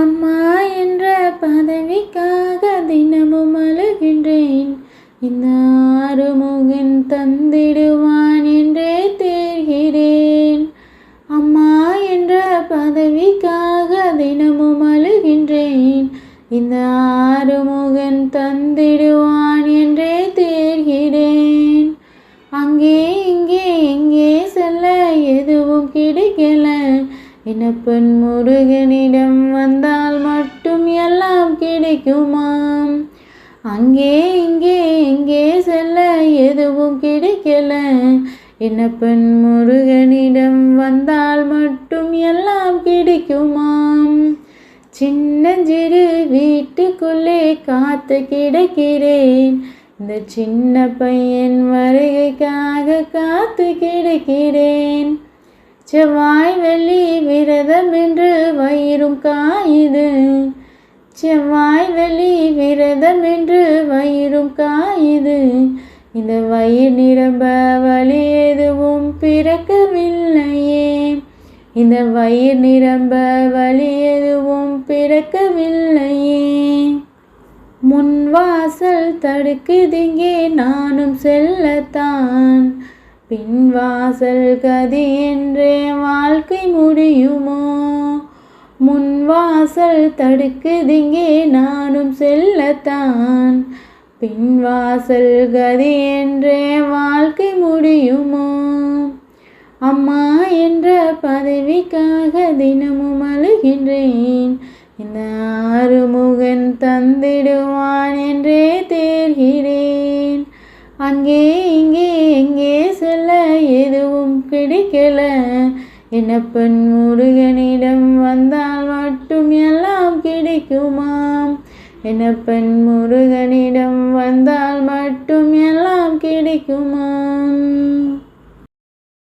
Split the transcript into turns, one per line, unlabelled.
அம்மா என்ற பதவிக்காக தினமும் அழுகின்றேன். இந்த ஆறுமுகன் தந்திடுவான் என்றே தேர்கிறேன். அம்மா என்ற பதவிக்காக தினமும் அழுகின்றேன். இந்த ஆறுமுகன் தந்திடுவான் என்றே தேர்கிறேன். அங்கே இங்கே எங்கே செல்ல எதுவும் கிடைக்கல. என்னப்பன் முருகனிடம் வந்தால் மட்டும் எல்லாம் கிடைக்குமாம். அங்கே இங்கே எங்கே செல்ல எதுவும் கிடைக்கல. என்னப்பன் முருகனிடம் வந்தால் மட்டும் எல்லாம் கிடைக்குமாம். சின்னஞ்சிறு வீட்டுக்குள்ளே காத்து கிடக்கிறேன். இந்த சின்ன பையன் வருகைக்காக காத்து கிடக்கிறேன். செவ்வாய் வெள்ளி விரதம் என்று வயிறும் காயுது. செவ்வாய் வெள்ளி விரதம் என்று வயிறும் காயுது. இந்த வயிறு நிரம்ப வலி எதுவும் பிறக்கவில்லையே. இந்த வயிறு நிரம்ப வலி எதுவும் பிறக்கவில்லையே. முன்வாசல் தடுக்குதிங்கே நானும் செல்லத்தான். பின்வாசல் கதி என்றே வாழ்க்கை முடியுமோ. முன்வாசல் தடுக்குதிங்கே நானும் செல்லத்தான். பின்வாசல் கதி என்றே வாழ்க்கை முடியுமோ. அம்மா என்ற பதவிக்காக தினமும் அழுகின்றேன். இந்த ஆறுமுகன் தந்திடுவான் என்றே தேர்கிறேன். அங்கே இங்கே எங்கே செல்ல எதுவும் கிடைக்கல. என்னப்பன் முருகனிடம் வந்தால் மட்டும் எல்லாம் கிடைக்குமாம். என்னப்பன் முருகனிடம் வந்தால் மட்டும் எல்லாம் கிடைக்குமாம்.